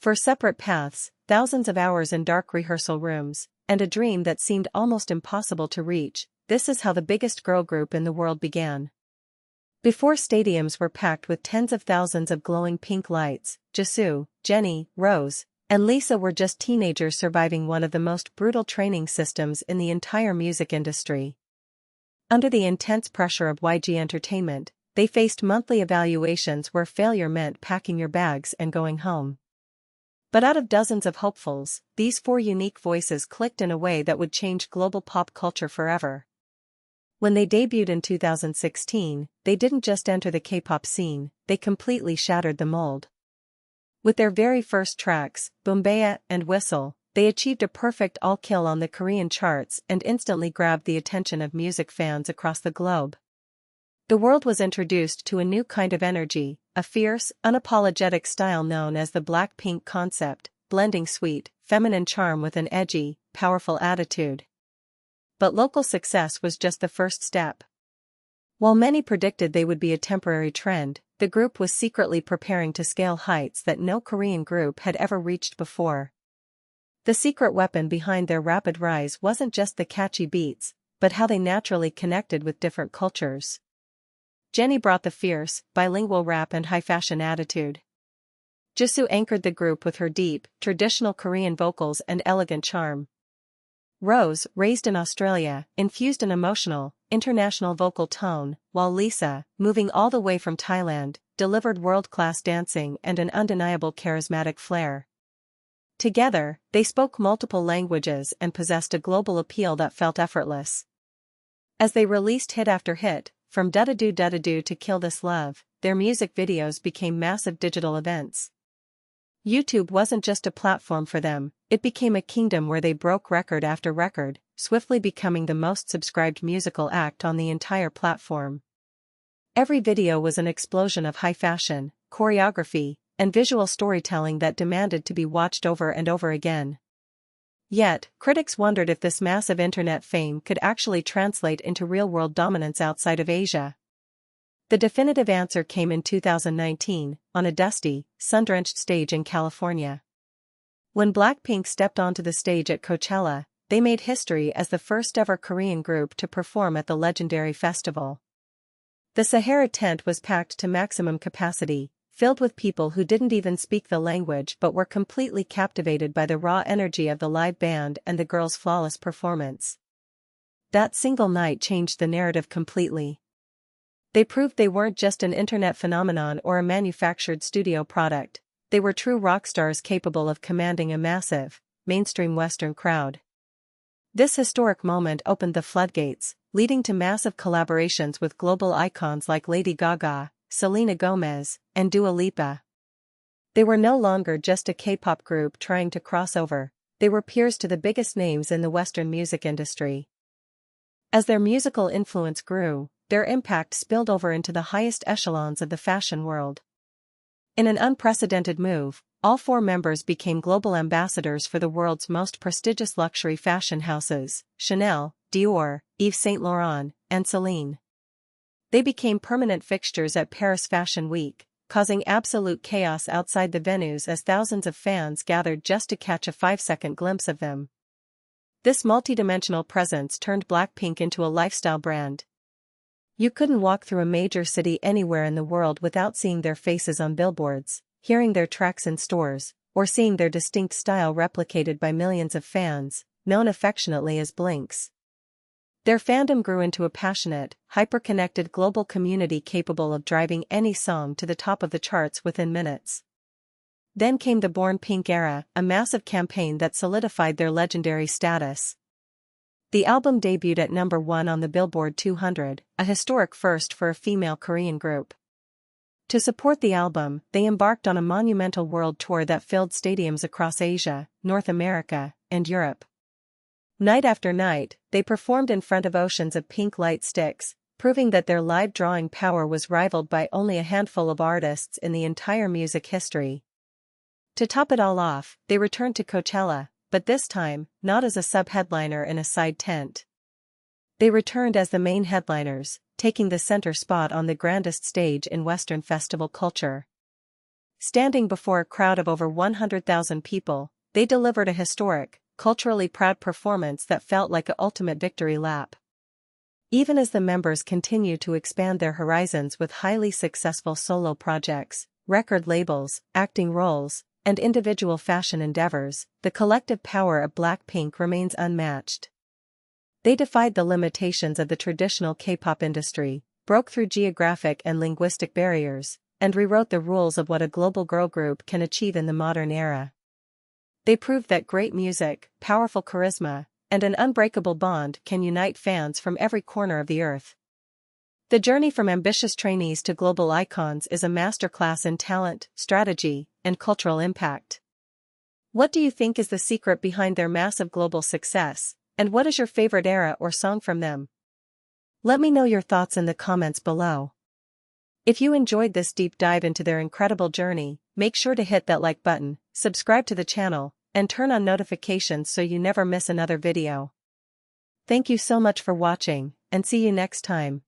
For separate paths, thousands of hours in dark rehearsal rooms, and a dream that seemed almost impossible to reach, this is how the biggest girl group in the world began. Before stadiums were packed with tens of thousands of glowing pink lights, Jisoo, Jennie, Rosé, and Lisa were just teenagers surviving one of the most brutal training systems in the entire music industry. Under the intense pressure of YG Entertainment, they faced monthly evaluations where failure meant packing your bags and going home. But out of dozens of hopefuls, these four unique voices clicked in a way that would change global pop culture forever. When they debuted in 2016, they didn't just enter the K-pop scene, they completely shattered the mold. With their very first tracks, Boombayah and Whistle, they achieved a perfect all-kill on the Korean charts and instantly grabbed the attention of music fans across the globe. The world was introduced to a new kind of energy, a fierce, unapologetic style known as the Blackpink concept, blending sweet, feminine charm with an edgy, powerful attitude. But local success was just the first step. While many predicted they would be a temporary trend, the group was secretly preparing to scale heights that no Korean group had ever reached before. The secret weapon behind their rapid rise wasn't just the catchy beats, but how they naturally connected with different cultures. Jennie brought the fierce, bilingual rap and high-fashion attitude. Jisoo anchored the group with her deep, traditional Korean vocals and elegant charm. Rosé, raised in Australia, infused an emotional, international vocal tone, while Lisa, moving all the way from Thailand, delivered world-class dancing and an undeniable charismatic flair. Together, they spoke multiple languages and possessed a global appeal that felt effortless. As they released hit after hit, from Da-Da-Do to Kill This Love, their music videos became massive digital events. YouTube wasn't just a platform for them, it became a kingdom where they broke record after record, swiftly becoming the most subscribed musical act on the entire platform. Every video was an explosion of high fashion, choreography, and visual storytelling that demanded to be watched over and over again. Yet, critics wondered if this massive internet fame could actually translate into real-world dominance outside of Asia. The definitive answer came in 2019, on a dusty, sun-drenched stage in California. When Blackpink stepped onto the stage at Coachella, they made history as the first-ever Korean group to perform at the legendary festival. The Sahara tent was packed to maximum capacity, filled with people who didn't even speak the language but were completely captivated by the raw energy of the live band and the girls' flawless performance. That single night changed the narrative completely. They proved they weren't just an internet phenomenon or a manufactured studio product, they were true rock stars capable of commanding a massive, mainstream Western crowd. This historic moment opened the floodgates, leading to massive collaborations with global icons like Lady Gaga, Selena Gomez, and Dua Lipa. They were no longer just a K-pop group trying to cross over, they were peers to the biggest names in the Western music industry. As their musical influence grew, their impact spilled over into the highest echelons of the fashion world. In an unprecedented move, all four members became global ambassadors for the world's most prestigious luxury fashion houses, Chanel, Dior, Yves Saint Laurent, and Celine. They became permanent fixtures at Paris Fashion Week, causing absolute chaos outside the venues as thousands of fans gathered just to catch a 5-second glimpse of them. This multidimensional presence turned Blackpink into a lifestyle brand. You couldn't walk through a major city anywhere in the world without seeing their faces on billboards, hearing their tracks in stores, or seeing their distinct style replicated by millions of fans, known affectionately as Blinks. Their fandom grew into a passionate, hyper-connected global community capable of driving any song to the top of the charts within minutes. Then came the Born Pink era, a massive campaign that solidified their legendary status. The album debuted at number 1 on the Billboard 200, a historic first for a female Korean group. To support the album, they embarked on a monumental world tour that filled stadiums across Asia, North America, and Europe. Night after night, they performed in front of oceans of pink light sticks, proving that their live drawing power was rivaled by only a handful of artists in the entire music history. To top it all off, they returned to Coachella, but this time, not as a sub-headliner in a side tent. They returned as the main headliners, taking the center spot on the grandest stage in Western festival culture. Standing before a crowd of over 100,000 people, they delivered a historic, culturally proud performance that felt like an ultimate victory lap. Even as the members continue to expand their horizons with highly successful solo projects, record labels, acting roles, and individual fashion endeavors, the collective power of Blackpink remains unmatched. They defied the limitations of the traditional K-pop industry, broke through geographic and linguistic barriers, and rewrote the rules of what a global girl group can achieve in the modern era. They proved that great music, powerful charisma, and an unbreakable bond can unite fans from every corner of the earth. The journey from ambitious trainees to global icons is a masterclass in talent, strategy, and cultural impact. What do you think is the secret behind their massive global success, and what is your favorite era or song from them? Let me know your thoughts in the comments below. If you enjoyed this deep dive into their incredible journey, make sure to hit that like button, subscribe to the channel, and turn on notifications so you never miss another video. Thank you so much for watching, and see you next time.